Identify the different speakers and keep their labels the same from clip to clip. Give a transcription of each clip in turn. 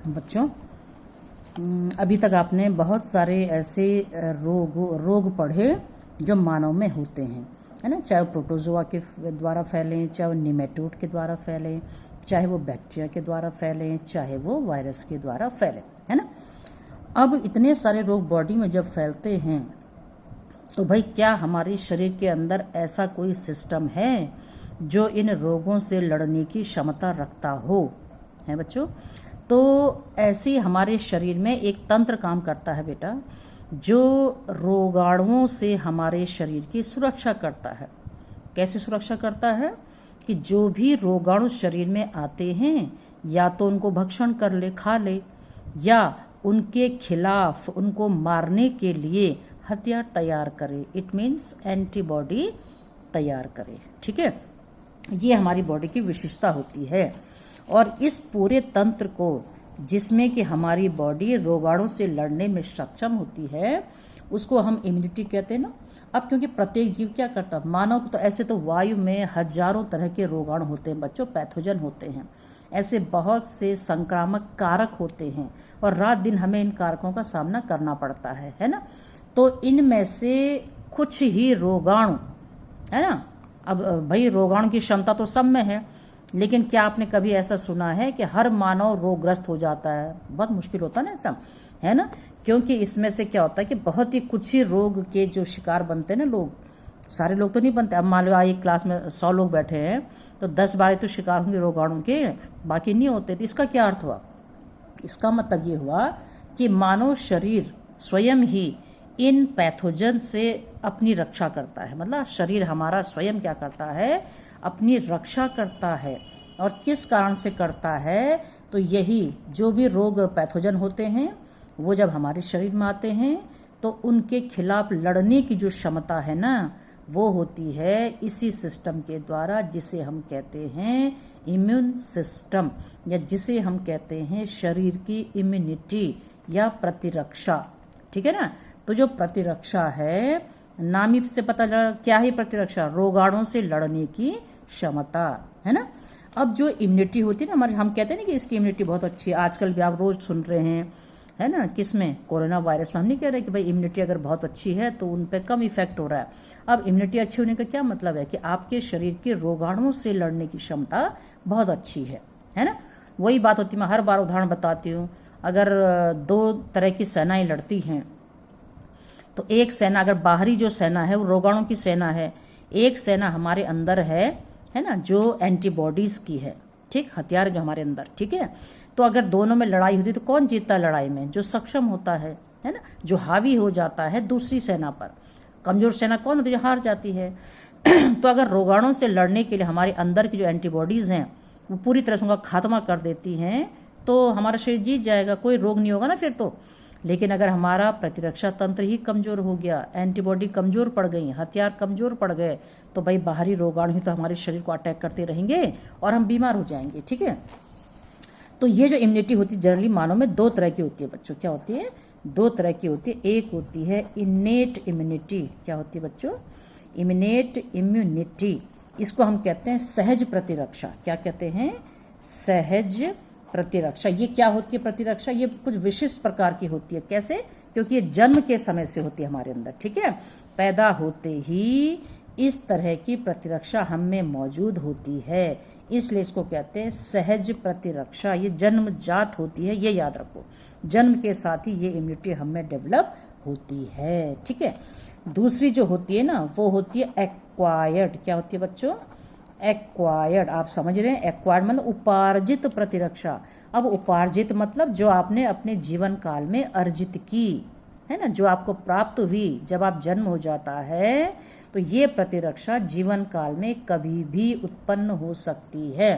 Speaker 1: बच्चों, अभी तक आपने बहुत सारे ऐसे रोग पढ़े जो मानव में होते हैं, है ना। चाहे वो प्रोटोजोआ के द्वारा फैलें, चाहे वो निमेटोड के द्वारा फैलें, चाहे वो बैक्टीरिया के द्वारा फैलें, चाहे वो वायरस के द्वारा फैलें, है ना। अब इतने सारे रोग बॉडी में जब फैलते हैं तो भाई क्या हमारे शरीर के अंदर ऐसा कोई सिस्टम है जो इन रोगों से लड़ने की क्षमता रखता हो, है बच्चों। तो ऐसे ही हमारे शरीर में एक तंत्र काम करता है बेटा, जो रोगाणुओं से हमारे शरीर की सुरक्षा करता है। कैसे सुरक्षा करता है कि जो भी रोगाणु शरीर में आते हैं या तो उनको भक्षण कर ले, खा ले, या उनके खिलाफ उनको मारने के लिए हथियार तैयार करे। इट मीन्स एंटीबॉडी तैयार करे, ठीक है। ये हमारी बॉडी की विशेषता होती है। और इस पूरे तंत्र को, जिसमें कि हमारी बॉडी रोगाणु से लड़ने में सक्षम होती है, उसको हम इम्यूनिटी कहते हैं ना। अब क्योंकि प्रत्येक जीव क्या करता है, मानव तो ऐसे तो वायु में हजारों तरह के रोगाणु होते हैं बच्चों, पैथोजन होते हैं, ऐसे बहुत से संक्रामक कारक होते हैं और रात दिन हमें इन कारकों का सामना करना पड़ता है ना। तो इनमें से कुछ ही रोगाणु, है ना। अब भाई रोगाणु की क्षमता तो सब में है, लेकिन क्या आपने कभी ऐसा सुना है कि हर मानव रोगग्रस्त हो जाता है? बहुत मुश्किल होता है ना ऐसा, है ना। क्योंकि इसमें से क्या होता है कि बहुत ही कुछ ही रोग के जो शिकार बनते हैं ना लोग, सारे लोग तो नहीं बनते। अब मान लो एक क्लास में 100 लोग बैठे हैं तो 10-12 तो शिकार होंगे रोगाणु के, बाकी नहीं होते। तो इसका क्या अर्थ हुआ? इसका मतलब ये हुआ कि मानव शरीर स्वयं ही इन पैथोजन से अपनी रक्षा करता है। मतलब शरीर हमारा स्वयं क्या करता है, अपनी रक्षा करता है। और किस कारण से करता है? तो यही जो भी रोग पैथोजन होते हैं वो जब हमारे शरीर में आते हैं तो उनके खिलाफ लड़ने की जो क्षमता है ना, वो होती है इसी सिस्टम के द्वारा, जिसे हम कहते हैं इम्यून सिस्टम, या जिसे हम कहते हैं शरीर की इम्यूनिटी या प्रतिरक्षा, ठीक है ना। तो जो प्रतिरक्षा है, नाम ही से पता लगा क्या है प्रतिरक्षा, रोगाणुओं से लड़ने की क्षमता, है ना। अब जो इम्यूनिटी होती है ना हमारे, हम कहते हैं ना कि इसकी इम्यूनिटी बहुत अच्छी है। आजकल भी आप रोज सुन रहे हैं, है ना, किसमें, कोरोना वायरस में। हम नहीं कह रहे कि भाई इम्यूनिटी अगर बहुत अच्छी है तो उन पर कम इफेक्ट हो रहा है। अब इम्यूनिटी अच्छी होने का क्या मतलब है कि आपके शरीर के रोगाणुओं से लड़ने की क्षमता बहुत अच्छी है ना। वही बात होती है, मैं हर बार उदाहरण बताती हूँ। अगर 2 तरह की सेनाएं लड़ती हैं तो एक सेना, अगर बाहरी जो सेना है वो रोगाणु की सेना है, एक सेना हमारे अंदर है ना, जो एंटीबॉडीज की है, ठीक, हथियार जो हमारे अंदर, ठीक है। तो अगर दोनों में लड़ाई होती तो कौन जीतता है लड़ाई में? जो सक्षम होता है ना, जो हावी हो जाता है दूसरी सेना पर। कमजोर सेना कौन होती है? जो हार जाती है। तो अगर रोगाणुओं से लड़ने के लिए हमारे अंदर की जो एंटीबॉडीज हैं वो पूरी तरह से उनका खात्मा कर देती हैं तो हमारा शरीर जीत जाएगा, कोई रोग नहीं होगा ना फिर तो। लेकिन अगर हमारा प्रतिरक्षा तंत्र ही कमजोर हो गया, एंटीबॉडी कमजोर पड़ गई, हथियार कमजोर पड़ गए, तो भाई बाहरी रोगाणु ही तो हमारे शरीर को अटैक करते रहेंगे और हम बीमार हो जाएंगे, ठीक है। तो ये जो इम्यूनिटी होती है जनरली मानव में 2 तरह की होती है बच्चों। क्या होती है? 2 तरह की होती है। एक होती है इनेट इम्यूनिटी। क्या होती है बच्चों? Innate immunity. इसको हम कहते हैं सहज प्रतिरक्षा। क्या कहते हैं? सहज प्रतिरक्षा। ये क्या होती है प्रतिरक्षा? ये कुछ विशिष्ट प्रकार की होती है। कैसे? क्योंकि ये जन्म के समय से होती है हमारे अंदर, ठीक है। पैदा होते ही इस तरह की प्रतिरक्षा हम में मौजूद होती है, इसलिए इसको कहते हैं सहज प्रतिरक्षा। ये जन्मजात होती है, ये याद रखो। जन्म के साथ ही ये इम्यूनिटी हम में डेवलप होती है, ठीक है। दूसरी जो होती है ना, वो होती है एक्वायर्ड। क्या होती है बच्चों? एक्वायर्ड। आप समझ रहे हैं, एक्वायर्ड मतलब उपार्जित प्रतिरक्षा। अब उपार्जित मतलब जो आपने अपने जीवन काल में अर्जित की, है ना, जो आपको प्राप्त हुई जब आप जन्म हो जाता है, तो ये प्रतिरक्षा जीवन काल में कभी भी उत्पन्न हो सकती है।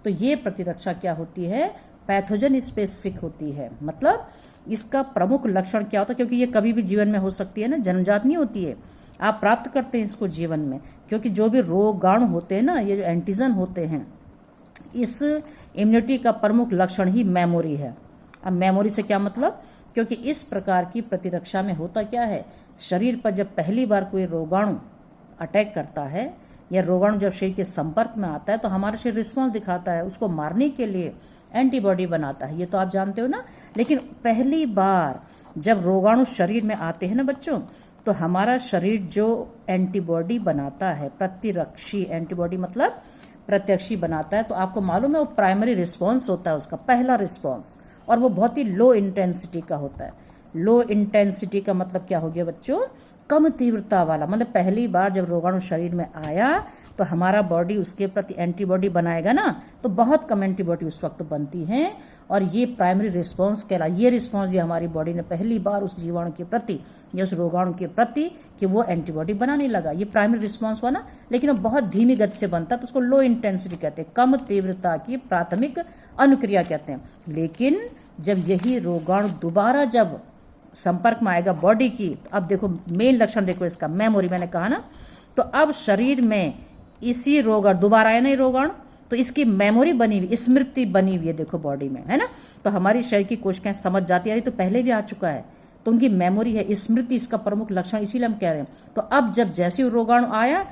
Speaker 1: तो ये प्रतिरक्षा क्या होती है? पैथोजन स्पेसिफिक होती है। मतलब इसका प्रमुख लक्षण क्या होता है? क्योंकि ये कभी भी जीवन में हो सकती है ना, जन्मजात नहीं होती है, आप प्राप्त करते हैं इसको जीवन में। क्योंकि जो भी रोगाणु होते हैं ना, ये जो एंटीजन होते हैं, इस इम्यूनिटी का प्रमुख लक्षण ही मेमोरी है। अब मेमोरी से क्या मतलब? क्योंकि इस प्रकार की प्रतिरक्षा में होता क्या है, शरीर पर जब पहली बार कोई रोगाणु अटैक करता है या रोगाणु जब शरीर के संपर्क में आता है तो हमारा शरीर रिस्पॉन्स दिखाता है उसको मारने के लिए, एंटीबॉडी बनाता है, ये तो आप जानते हो ना। लेकिन पहली बार जब रोगाणु शरीर में आते हैं ना बच्चों, तो हमारा शरीर जो एंटीबॉडी बनाता है, प्रतिरक्षी एंटीबॉडी मतलब प्रत्यक्षी बनाता है, तो आपको मालूम है वो प्राइमरी रिस्पॉन्स होता है, उसका पहला रिस्पॉन्स, और वो बहुत ही लो इंटेंसिटी का होता है। लो इंटेंसिटी का मतलब क्या हो गया बच्चों? कम तीव्रता वाला। मतलब पहली बार जब रोगाणु शरीर में आया तो हमारा बॉडी उसके प्रति एंटीबॉडी बनाएगा ना, तो बहुत कम एंटीबॉडी उस वक्त बनती है, और ये प्राइमरी रिस्पॉन्स कहला। ये रिस्पॉन्स दिया हमारी बॉडी ने पहली बार उस जीवाणु के प्रति या उस रोगाणु के प्रति कि वो एंटीबॉडी बनाने लगा, ये प्राइमरी रिस्पॉन्स हुआ ना। लेकिन वो बहुत धीमी गति से बनता है, तो उसको लो इंटेंसिटी कहते हैं, कम तीव्रता की प्राथमिक अनुक्रिया कहते हैं। लेकिन जब यही रोगाणु दोबारा जब संपर्क में आएगा बॉडी की, तो अब देखो मेन लक्षण देखो इसका, मेमोरी मैंने कहा ना, तो अब शरीर में इसी रोगाणु दोबारा आया ना ये रोगाणु, तो इसकी मेमोरी बनी हुई, स्मृति बनी हुई है देखो बॉडी में, है ना। तो हमारी शरीर की कोशिकाएं समझ जाती है तो पहले भी आ चुका है, तो उनकी मेमोरी है, स्मृति इसका प्रमुख लक्षण, इसीलिए हम कह रहे हैं। तो अब जब जैसे रोगाणु आया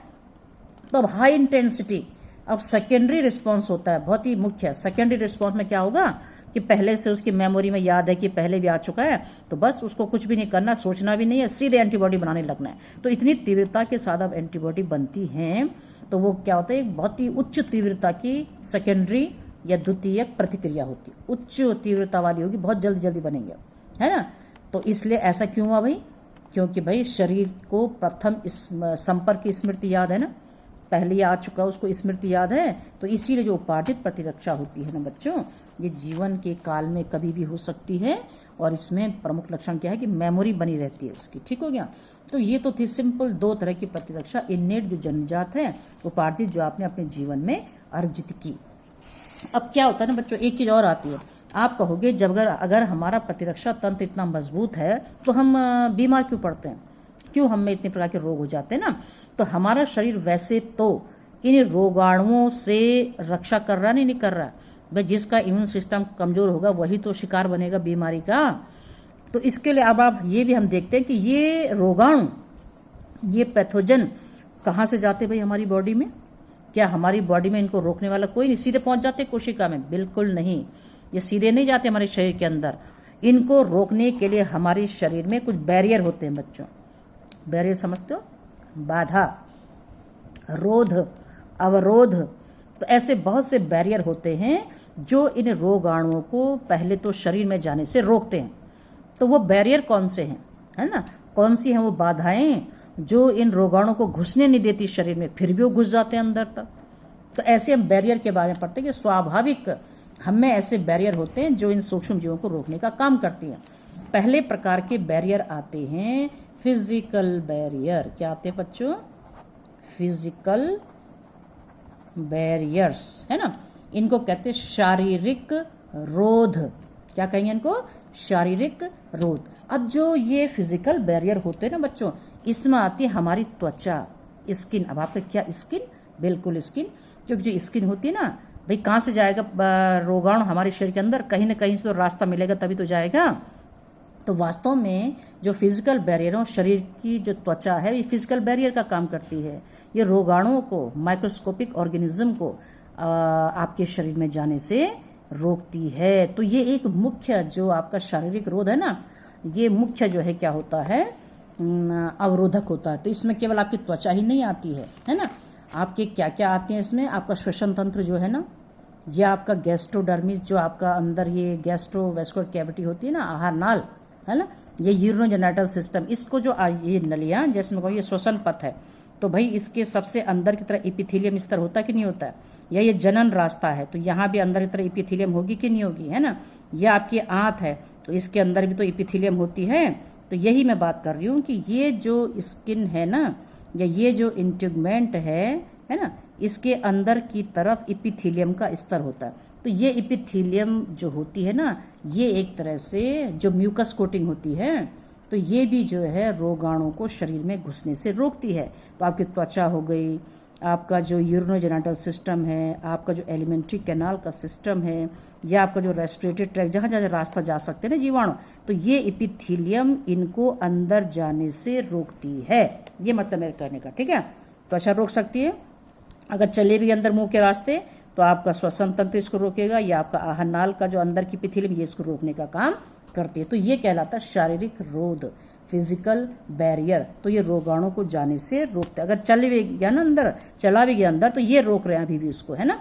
Speaker 1: तो अब हाई इंटेंसिटी, अब सेकेंडरी रिस्पॉन्स होता है, बहुत ही मुख्य। सेकेंडरी रिस्पॉन्स में क्या होगा कि पहले से उसकी मेमोरी में याद है कि पहले भी आ चुका है, तो बस उसको कुछ भी नहीं करना, सोचना भी नहीं है, सीधे एंटीबॉडी बनाने लगना है। तो इतनी तीव्रता के साथ अब एंटीबॉडी बनती हैं, तो वो क्या होता है, बहुत ही उच्च तीव्रता की सेकेंडरी या द्वितीयक प्रतिक्रिया होती है, उच्च तीव्रता वाली होगी, बहुत जल्दी जल्दी बनेंगे, है ना। तो इसलिए ऐसा क्यों हुआ भाई? क्योंकि भाई शरीर को प्रथम संपर्क की स्मृति याद है ना, पहले आ चुका उसको स्मृति याद है, तो इसीलिए जो उपार्जित प्रतिरक्षा होती है ना बच्चों, ये जीवन के काल में कभी भी हो सकती है, और इसमें प्रमुख लक्षण क्या है कि मेमोरी बनी रहती है उसकी। ठीक हो गया। तो ये तो थी सिंपल दो तरह की प्रतिरक्षा, इन्नेट जो जन्मजात है, उपार्जित जो आपने अपने जीवन में अर्जित की। अब क्या होता है ना बच्चों, एक चीज और आती है, आप कहोगे जब अगर हमारा प्रतिरक्षा तंत्र इतना मजबूत है तो हम बीमार क्यों पड़ते हैं, क्यों हम में इतने प्रकार के रोग हो जाते हैं ना। तो हमारा शरीर वैसे तो इन रोगाणुओं से रक्षा कर रहा नहीं कर रहा भाई, जिसका इम्यून सिस्टम कमजोर होगा वही तो शिकार बनेगा बीमारी का। तो इसके लिए अब आप ये भी हम देखते हैं कि ये रोगाणु, ये पैथोजन कहाँ से जाते भाई हमारी बॉडी में? क्या हमारी बॉडी में इनको रोकने वाला कोई नहीं? सीधे पहुंच जाते कोशिका में? बिल्कुल नहीं, ये सीधे नहीं जाते हमारे शरीर के अंदर। इनको रोकने के लिए हमारे शरीर में कुछ बैरियर होते हैं बच्चों। बैरियर समझते हो? बाधा, रोध, अवरोध। तो ऐसे बहुत से बैरियर होते हैं जो इन रोगाणुओं को पहले तो शरीर में जाने से रोकते हैं। तो वो बैरियर कौन से हैं, है ना, कौन सी हैं वो बाधाएं जो इन रोगाणुओं को घुसने नहीं देती शरीर में, फिर भी वो घुस जाते हैं अंदर तक। तो ऐसे हम बैरियर के बारे में पढ़ते हैं कि स्वाभाविक हम में ऐसे बैरियर होते हैं जो इन सूक्ष्म जीवों को रोकने का काम करती हैं। पहले प्रकार के बैरियर आते हैं फिजिकल बैरियर। क्या आते हैं बच्चों? फिजिकल बैरियर्स, है ना। इनको कहते हैं शारीरिक रोध। क्या कहेंगे इनको? शारीरिक रोध। अब जो ये फिजिकल बैरियर होते हैं ना बच्चों, इसमें आती है हमारी त्वचा, स्किन। अब आपका क्या स्किन? बिल्कुल स्किन, क्योंकि जो स्किन होती है ना भाई, कहाँ से जाएगा रोगाणु हमारे शरीर के अंदर? कहीं ना कहीं से तो रास्ता मिलेगा तभी तो जाएगा। तो वास्तव में जो फिजिकल बैरियर हो, शरीर की जो त्वचा है, ये फिजिकल बैरियर का काम करती है। ये रोगाणुओं को, माइक्रोस्कोपिक ऑर्गेनिज्म को आपके शरीर में जाने से रोकती है। तो ये एक मुख्य जो आपका शारीरिक रोध है ना, ये मुख्य जो है क्या होता है, अवरोधक होता है। तो इसमें केवल आपकी त्वचा ही नहीं आती है ना, आपके क्या क्या आते हैं इसमें? आपका श्वसन तंत्र जो है ना, ये आपका गैस्ट्रोडर्मिस, जो आपका अंदर ये गैस्ट्रोवेस्कुलर कैविटी होती है ना, आहार नाल, है ना, ये यूरिनोजेनिटल सिस्टम, इसको जो ये नलियां, जैसे मैं कहूँ ये श्वसन पथ है, तो भाई इसके सबसे अंदर की तरह एपिथेलियम स्तर होता कि नहीं होता है? या ये जनन रास्ता है, तो यहाँ भी अंदर की तरह एपिथेलियम होगी कि नहीं होगी, है ना। यह आपकी आंत है, तो इसके अंदर भी तो एपिथेलियम होती है। तो यही मैं बात कर रही हूँ कि ये जो स्किन है ना, या ये जो इंटेगुमेंट है ना, इसके अंदर की तरफ एपिथेलियम का स्तर होता है। तो ये एपिथेलियम जो होती है ना, ये एक तरह से जो म्यूकस कोटिंग होती है, तो ये भी जो है रोगाणुओं को शरीर में घुसने से रोकती है। तो आपकी त्वचा हो गई, आपका जो यूरिनोजेनिटल सिस्टम है, आपका जो एलिमेंट्री कैनाल का सिस्टम है, या आपका जो रेस्पिरेटरी ट्रैक्ट, जहाँ जहाँ रास्ता जा सकते हैं ना जीवाणु, तो ये एपिथेलियम इनको अंदर जाने से रोकती है। ये मतलब मेरे कहने का, ठीक है। त्वचा रोक सकती है, अगर चले भी अंदर मुंह के रास्ते तो आपका श्वसन तंत्र इसको रोकेगा, या आपका आहार नाल का जो अंदर की पिथिल ये इसको रोकने का काम करती है। तो ये कहलाता है शारीरिक रोध, फिजिकल बैरियर। तो ये रोगाणु को जाने से रोकता है। अगर चले भी गया ना अंदर, चला भी गया अंदर, तो ये रोक रहे हैं अभी भी उसको, है ना।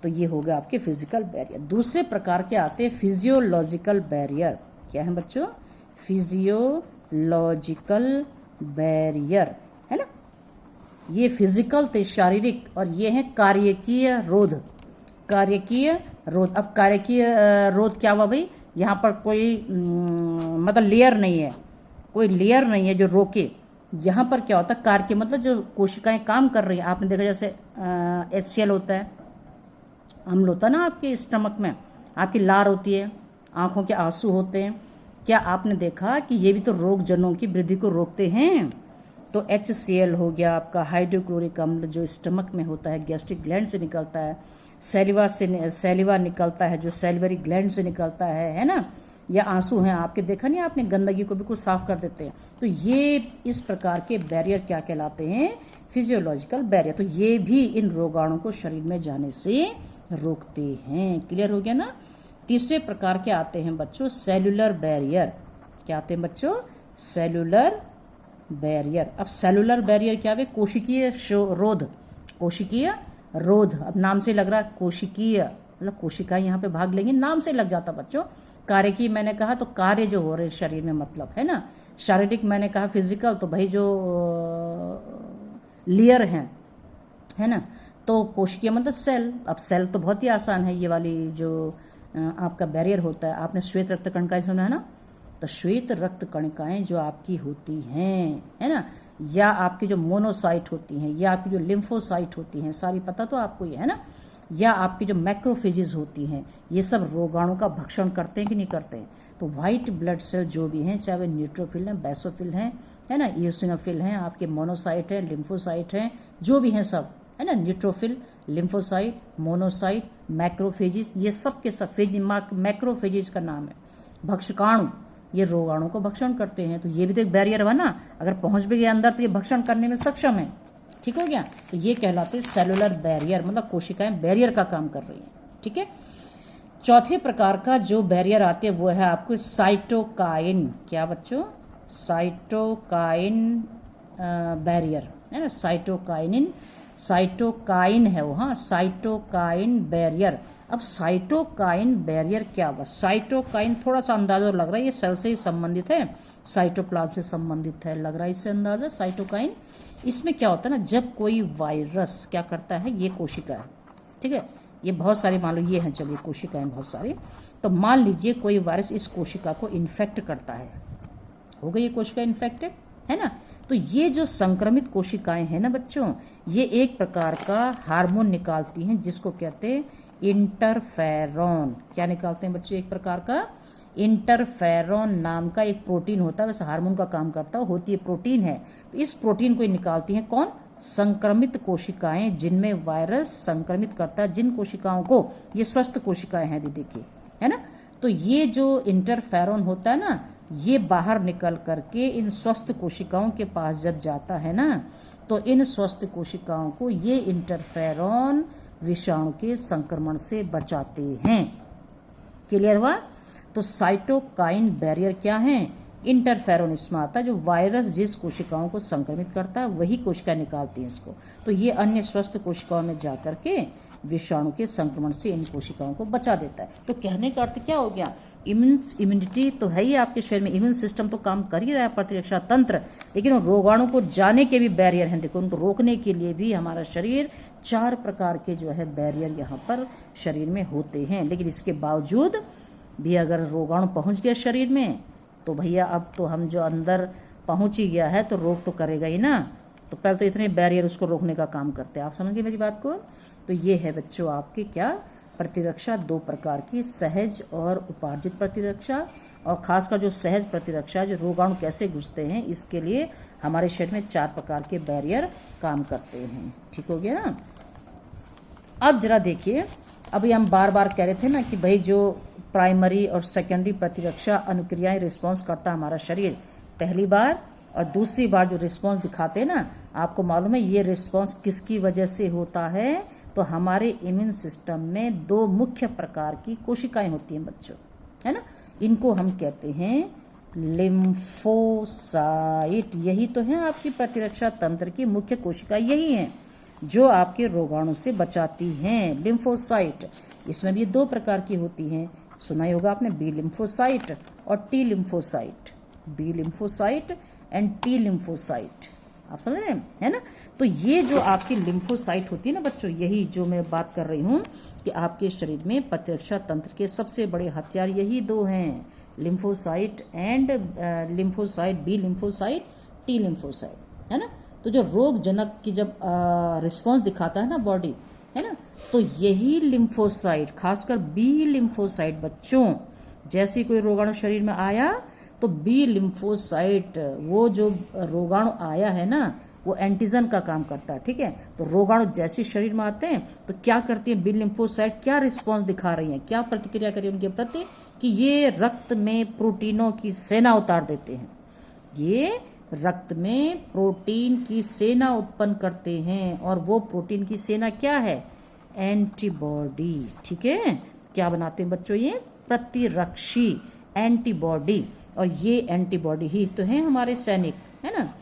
Speaker 1: तो ये हो गया आपके फिजिकल बैरियर। दूसरे प्रकार के आते हैं फिजियोलॉजिकल बैरियर। क्या है बच्चों? फिजियोलॉजिकल बैरियर, है ना। ये फिजिकल थे, शारीरिक, और ये है कार्यकीय रोध। कार्यकीय रोध। अब कार्यकीय रोध क्या हुआ भाई? यहाँ पर कोई मतलब लेयर नहीं है, कोई लेयर नहीं है जो रोके। यहाँ पर क्या होता है? कार्य मतलब जो कोशिकाएं काम कर रही हैं। आपने देखा जैसे HCl होता है, अम्ल होता है ना आपके स्टमक में, आपकी लार होती है, आंखों के आंसू होते हैं। क्या आपने देखा कि ये भी तो रोग जनों की वृद्धि को रोकते हैं? तो HCl हो गया आपका, हाइड्रोक्लोरिक अम्ल जो स्टमक में होता है, गैस्ट्रिक ग्लैंड से निकलता है, सैलिवा निकलता है जो सैलिवरी ग्लैंड से निकलता है ना। या आंसू हैं आपके, देखा नहीं आपने, गंदगी को बिल्कुल साफ कर देते हैं। तो ये इस प्रकार के बैरियर क्या कहलाते हैं? Physiological barrier. तो ये भी इन रोगाणु को शरीर में जाने से रोकते हैं। क्लियर हो गया ना। तीसरे प्रकार के आते हैं बच्चों सेलुलर बैरियर। क्या आते हैं बच्चों? Cellular barrier. अब सेलुलर बैरियर क्या है? कोशिकीय रोध। कोशिकीय रोध, अब नाम से लग रहा है कोशिकीय, मतलब कोशिकाएं यहाँ पे भाग लेंगी, नाम से लग जाता बच्चों। कार्य की मैंने कहा तो कार्य जो हो रहे शरीर में, मतलब है ना। शारीरिक मैंने कहा फिजिकल, तो भाई जो लेयर है ना। तो कोशिकीय मतलब सेल। अब सेल तो बहुत ही आसान है, ये वाली जो आपका बैरियर होता है। आपने श्वेत रक्त कणिकाएं सुना है ना। तो श्वेत रक्त कणिकाएं जो आपकी होती हैं, है ना, या आपकी जो मोनोसाइट होती हैं, या आपकी जो लिम्फोसाइट होती हैं, सारी पता तो आपको ही है ना, या आपकी जो मैक्रोफेजेस होती हैं, ये सब रोगाणु का भक्षण करते हैं कि नहीं करते हैं? तो व्हाइट ब्लड सेल जो भी हैं, चाहे वे न्यूट्रोफिल हैं, बेसोफिल हैं, है ना, इओसिनोफिल हैं, आपके मोनोसाइट हैं, लिम्फोसाइट हैं, जो भी हैं सब, है ना, न्यूट्रोफिल, लिम्फोसाइट, मोनोसाइट, मैक्रोफेजेस, ये सब के सब मैक्रोफेजेस का नाम है भक्षकाणु। ये रोगाणु को भक्षण करते हैं। तो ये भी तो एक बैरियर है ना। अगर पहुंच भी गया अंदर तो ये भक्षण करने में सक्षम है। ठीक हो गया। तो ये कहलाते हैं सेलुलर बैरियर, मतलब कोशिकाएं बैरियर का काम कर रही हैं। ठीक है। चौथे प्रकार का जो बैरियर आते हैं वो है आपको साइटोकाइन। क्या बच्चों? साइटोकाइन बैरियर, है ना। साइटोकाइन है वो, हाँ, साइटोकाइन बैरियर। अब साइटोकाइन बैरियर क्या हुआ? साइटोकाइन थोड़ा सा अंदाजा लग रहा है, ये सेल से ही संबंधित है, साइटोप्लाज्म से संबंधित है, लग रहा है इससे अंदाजा। साइटोकाइन, इसमें क्या होता है ना, जब कोई वायरस क्या करता है, ये कोशिका है, ठीक है, ये बहुत सारी, मान लो ये हैं, चलिए कोशिकाएं बहुत सारी। तो मान लीजिए कोई वायरस इस कोशिका को इन्फेक्ट करता है, हो गई ये कोशिका इन्फेक्टेड, है ना। तो ये जो संक्रमित कोशिकाएं हैं ना बच्चों, ये एक प्रकार का हार्मोन निकालती हैं जिसको कहते हैं इंटरफेरॉन। क्या निकालते हैं बच्चों? एक प्रकार का इंटरफेरॉन नाम का एक प्रोटीन होता है, वैसे हार्मोन का काम करता है, होती है प्रोटीन है। तो इस प्रोटीन को निकालती हैं कौन? संक्रमित कोशिकाएं, जिनमें वायरस संक्रमित करता है। जिन कोशिकाओं को, ये स्वस्थ कोशिकाएं हैं, देखिए, है ना। तो ये जो इंटरफेरॉन होता है ना, ये बाहर निकल करके इन स्वस्थ कोशिकाओं के पास जब जाता है ना, तो इन स्वस्थ कोशिकाओं को ये इंटरफेरॉन विषाणु के संक्रमण से बचाते हैं। क्लियर हुआ? तो साइटोकाइन बैरियर क्या है? इंटरफेरॉन इसमें आता है, जो वायरस जिस कोशिकाओं को संक्रमित करता है वही कोशिका निकालती है इसको। तो ये अन्य स्वस्थ कोशिकाओं में जाकर के विषाणु के संक्रमण से इन कोशिकाओं को बचा देता है। तो कहने का अर्थ क्या हो गया? इम्यूनिटी तो है ही आपके शरीर में, इम्यून सिस्टम तो काम कर ही रहा है, प्रतिरक्षा तंत्र, लेकिन रोगाणु को जाने के भी बैरियर हैं। देखो, उनको रोकने के लिए भी हमारा शरीर 4 प्रकार के जो है बैरियर यहाँ पर शरीर में होते हैं। लेकिन इसके बावजूद भी अगर रोगाणु पहुंच गया शरीर में, तो भैया अब तो हम जो अंदर पहुंच ही गया है तो रोग तो करेगा ही ना। तो पहले तो इतने बैरियर उसको रोकने का काम करते हैं। आप समझ गए मेरी बात को? तो ये है बच्चों आपके क्या प्रतिरक्षा, 2 प्रकार की, सहज और उपार्जित प्रतिरक्षा। और खासकर जो सहज प्रतिरक्षा, जो रोगाणु कैसे घुसते हैं, इसके लिए हमारे शरीर में 4 प्रकार के बैरियर काम करते हैं। ठीक हो गया ना। अब जरा देखिए, अभी हम बार बार कह रहे थे ना कि भाई जो प्राइमरी और सेकेंडरी प्रतिरक्षा अनुक्रियाएं रिस्पॉन्स करता हमारा शरीर, पहली बार और दूसरी बार जो रिस्पॉन्स दिखाते हैं ना, आपको मालूम है ये रिस्पॉन्स किसकी वजह से होता है? तो हमारे इम्यून सिस्टम में दो मुख्य प्रकार की कोशिकाएं होती हैं बच्चों, है ना। इनको हम कहते हैं लिम्फोसाइट। यही तो है आपकी प्रतिरक्षा तंत्र की मुख्य कोशिका, यही हैं जो आपके रोगाणु से बचाती हैं, लिम्फोसाइट। इसमें भी दो प्रकार की होती हैं, सुना ही होगा आपने, बी लिम्फोसाइट और T lymphocyte. B lymphocyte and T lymphocyte, आप समझ रहे हैं, है ना। तो ये जो आपकी लिम्फोसाइट होती है ना बच्चों, यही जो मैं बात कर रही हूँ कि आपके शरीर में प्रतिरक्षा तंत्र के सबसे बड़े हथियार यही दो हैं, lymphocyte and lymphocyte, B lymphocyte, T lymphocyte, है ना। तो जो रोग जनक की जब रिस्पॉन्स दिखाता है ना बॉडी, है ना, तो यही लिम्फोसाइट, खासकर बी लिम्फोसाइट बच्चों, जैसे कोई रोगाणु शरीर में आया तो बी लिम्फोसाइट, वो जो रोगाणु आया है ना, वो एंटीजन का काम करता है, ठीक है। तो रोगाणु जैसे शरीर में आते हैं तो क्या करती है बी लिम्फोसाइट, क्या रिस्पॉन्स दिखा रही हैं, क्या प्रतिक्रिया करी उनके प्रति, कि ये रक्त में प्रोटीनों की सेना उतार देते हैं। ये रक्त में प्रोटीन की सेना उत्पन्न करते हैं, और वो प्रोटीन की सेना क्या है, एंटीबॉडी, ठीक है। क्या बनाते हैं बच्चों, ये प्रतिरक्षी एंटीबॉडी, और ये एंटीबॉडी ही तो हैं हमारे सैनिक, है ना।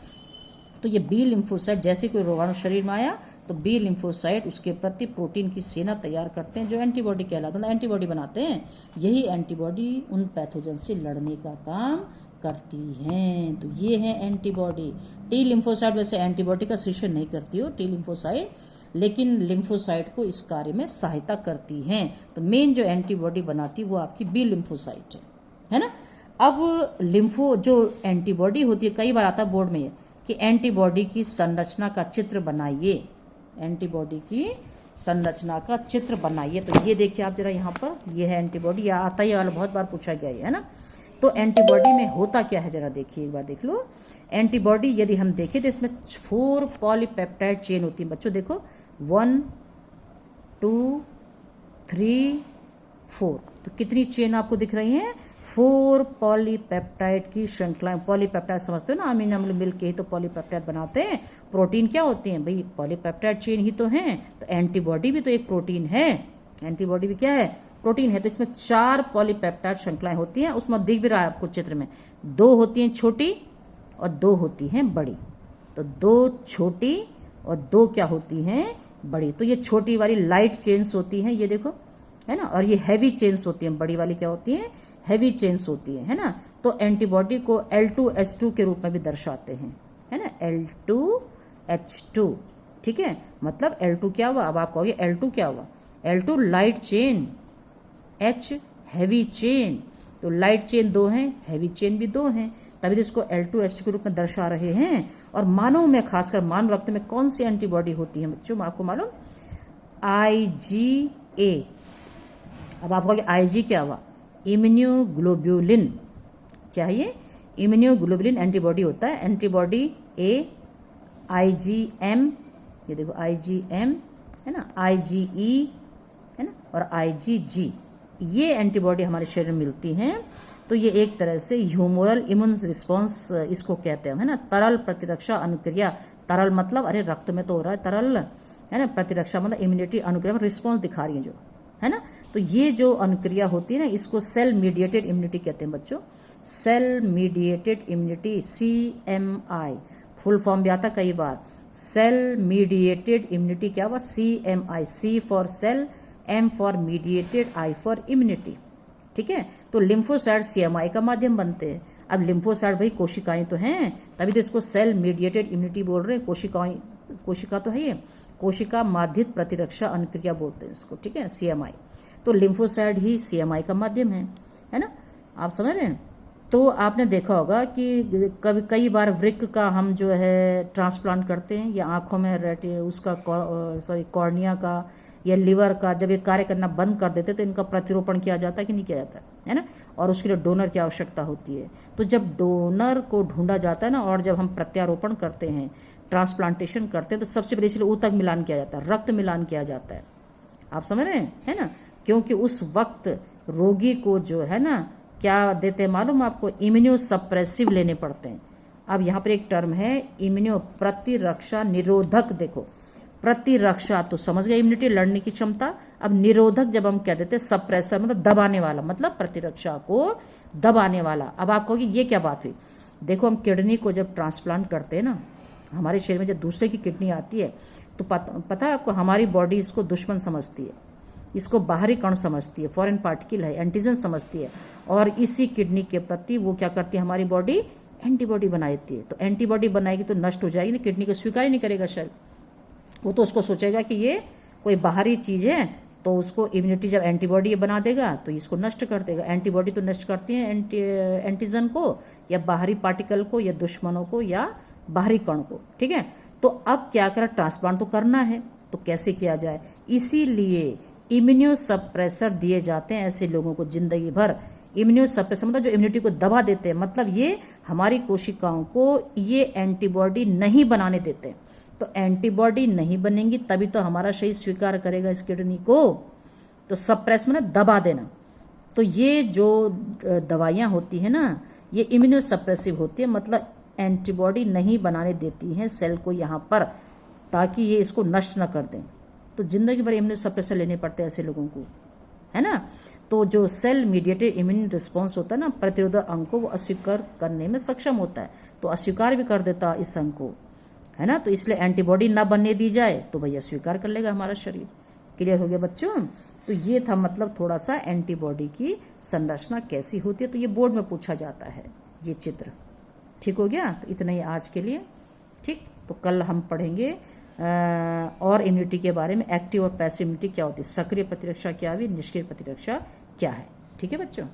Speaker 1: तो ये बी लिम्फोसाइट, जैसे कोई रोगाणु शरीर में आया तो बी लिम्फोसाइट उसके प्रति प्रोटीन की सेना तैयार करते हैं, जो एंटीबॉडी कहलाता है, एंटीबॉडी बनाते हैं। यही एंटीबॉडी उन पैथोजन से लड़ने का काम करती हैं। तो ये है एंटीबॉडी। टी लिम्फोसाइट वैसे एंटीबॉडी का सृजन नहीं करती हो टी लिम्फोसाइट, लेकिन लिम्फोसाइट को इस कार्य में सहायता करती हैं। तो मेन जो एंटीबॉडी बनाती है वो आपकी बी लिम्फोसाइट है ना। अब लिम्फो जो एंटीबॉडी होती है, कई बार आता है बोर्ड में कि एंटीबॉडी की संरचना का चित्र बनाइए, एंटीबॉडी की संरचना का चित्र बनाइए। तो ये देखिए आप जरा यहाँ पर, ये है एंटीबॉडी, या आता ही वाला बहुत बार पूछा गया है ना। तो एंटीबॉडी में होता क्या है जरा देखिए, एक बार देख लो। एंटीबॉडी यदि हम देखें तो इसमें 4 पॉलीपेप्टाइड चेन होती है बच्चों, देखो 1 2 3 4, तो कितनी चेन आपको दिख रही हैं, 4 पॉलीपेप्टाइड की श्रृंखला। पॉलीपेप्टाइड समझते हो ना, अमीनो अम्ल मिल के ही तो पॉलीपेप्टाइड बनाते हैं। प्रोटीन क्या होते हैं भाई, पॉलीपेप्टाइड चेन ही तो हैं। तो एंटीबॉडी भी तो एक प्रोटीन है, एंटीबॉडी भी क्या है, प्रोटीन है। तो इसमें 4 पॉलीपेप्टाइड श्रृंखलाएं होती हैं, उसमें दिख भी रहा है आपको चित्र में, 2 होती हैं छोटी और 2 होती हैं बड़ी। तो 2 छोटी और 2 क्या होती हैं, बड़ी। तो ये छोटी वाली लाइट चेन्स होती हैं, ये देखो, है ना। और ये हैवी चेन्स होती हैं, बड़ी वाली क्या होती हैं, हैवी चेन्स होती है ना। तो एंटीबॉडी को L2H2 के रूप में भी दर्शाते हैं, है ना, L2H2, ठीक है। मतलब L2 क्या हुआ, अब आप कहोगे L2 क्या हुआ, L2 light chain, H heavy chain. तो लाइट चेन 2 हैं, हैवी चेन भी 2 हैं, तभी तो इसको L2H2 के रूप में दर्शा रहे हैं। और मानव में, खासकर मानव रक्त में कौन सी एंटीबॉडी होती है बच्चों, आपको मालूम, IgA। अब आप कहोगे IG क्या हुआ, इम्यूनोग्लोब्युलिन, क्या है ये, इम्यूनोग्लोब्युलिन एंटीबॉडी होता है। एंटीबॉडी A, IgM, ये देखो IgM, है ना, IgE, है ना, और IgG, ये एंटीबॉडी हमारे शरीर में मिलती हैं। तो ये एक तरह से ह्यूमोरल इम्यून रिस्पॉन्स इसको कहते हैं, है ना, तरल प्रतिरक्षा अनुक्रिया। तरल मतलब अरे रक्त में तो हो रहा है तरल, है ना, प्रतिरक्षा मतलब इम्यूनिटी अनुक्रिया में रिस्पॉन्स दिखा रही है जो, है ना। तो ये जो अनुक्रिया होती है ना, इसको सेल मीडिएटेड इम्यूनिटी कहते हैं बच्चों, cell mediated immunity, CMI, full form भी आता कई बार, सेल मीडिएटेड इम्यूनिटी क्या हुआ, CMI, C for sale, M for mediated, I for immunity, ठीक है। तो लिम्फोसाइट CMI का माध्यम बनते हैं। अब लिम्फोसाइट भाई कोशिकाएं तो हैं, तभी तो इसको सेल मीडिएटेड इम्यूनिटी बोल रहे हैं। कोशिका तो है ये, कोशिका माध्यित प्रतिरक्षा अनुक्रिया बोलते हैं इसको, ठीक है, CMI। तो लिम्फोसाइट ही CMI का माध्यम है ना, आप समझ रहे हैं। तो आपने देखा होगा कि कभी कई बार वृक्क का हम जो है ट्रांसप्लांट करते हैं, या आंखों में उसका कॉर्निया का या लिवर का, जब ये कार्य करना बंद कर देते तो इनका प्रतिरोपण किया जाता है कि नहीं किया जाता है ना। और उसके लिए डोनर की आवश्यकता होती है। तो जब डोनर को ढूंढा जाता है ना, और जब हम प्रत्यारोपण करते हैं, ट्रांसप्लांटेशन करते हैं, तो सबसे पहले इसलिए ऊतक मिलान किया जाता है, रक्त मिलान किया जाता है, आप समझ रहे हैं, है ना। क्योंकि उस वक्त रोगी को जो है ना क्या देते हैं मालूम आपको, इम्यूनो सप्रेसिव लेने पड़ते हैं। अब यहाँ पर एक टर्म है इम्यूनो, प्रतिरक्षा निरोधक, देखो प्रतिरक्षा तो समझ गए इम्यूनिटी, लड़ने की क्षमता। अब निरोधक जब हम कह देते हैं सप्रेसर मतलब दबाने वाला, मतलब प्रतिरक्षा को दबाने वाला। अब आप कहोगे ये क्या बात हुई? देखो हम किडनी को जब ट्रांसप्लांट करते हैं ना, हमारे शरीर में जब दूसरे की किडनी आती है तो पता है आपको, हमारी बॉडी इसको दुश्मन समझती है, इसको बाहरी कण समझती है, फॉरेन पार्टिकल है, एंटीजन समझती है, और इसी किडनी के प्रति वो क्या करती है हमारी बॉडी, एंटीबॉडी बनाती है। तो एंटीबॉडी बनाएगी तो नष्ट हो जाएगी ना, किडनी को स्वीकार ही नहीं करेगा शरीर, वो तो उसको सोचेगा कि ये कोई बाहरी चीज है, तो उसको इम्यूनिटी जब एंटीबॉडी बना देगा तो इसको नष्ट कर देगा। एंटीबॉडी तो नष्ट करती है एंटीजन को या बाहरी पार्टिकल को या दुश्मनों को या बाहरी कण को, ठीक है। तो अब क्या करा, ट्रांसप्लांट तो करना है, तो कैसे किया जाए? इसीलिए इम्यूनो सप्रेसर दिए जाते हैं ऐसे लोगों को जिंदगी भर। इम्यूनो सप्रेसर मतलब जो इम्यूनिटी को दबा देते हैं, मतलब ये हमारी कोशिकाओं को ये एंटीबॉडी नहीं बनाने देते। तो एंटीबॉडी नहीं बनेंगी तभी तो हमारा शरीर स्वीकार करेगा इस किडनी को। तो सप्रेस में दबा देना। तो ये जो दवाइयां होती है ना, ये इम्यूनो सप्रेसिव होती है, मतलब एंटीबॉडी नहीं बनाने देती हैं सेल को यहाँ पर, ताकि ये इसको नष्ट न कर दें। तो जिंदगी भर इम्यूनो सप्रेसर लेने पड़ते हैं ऐसे लोगों को, है ना। तो जो सेल मीडिएटेड इम्यून रिस्पॉन्स होता है ना, प्रतिरोधक अंग को वो अस्वीकार करने में सक्षम होता है, तो अस्वीकार भी कर देता इस अंग को, है ना। तो इसलिए एंटीबॉडी ना बनने दी जाए तो भैया स्वीकार कर लेगा हमारा शरीर। क्लियर हो गया बच्चों? तो ये था मतलब थोड़ा सा एंटीबॉडी की संरचना कैसी होती है, तो ये बोर्ड में पूछा जाता है ये चित्र। ठीक हो गया? तो इतना ही आज के लिए। ठीक, तो कल हम पढ़ेंगे और इम्यूनिटी के बारे में, एक्टिव और पैसिव इम्यूनिटी क्या होती है, सक्रिय प्रतिरक्षा क्या हुई, निष्क्रिय प्रतिरक्षा क्या है। ठीक है बच्चों?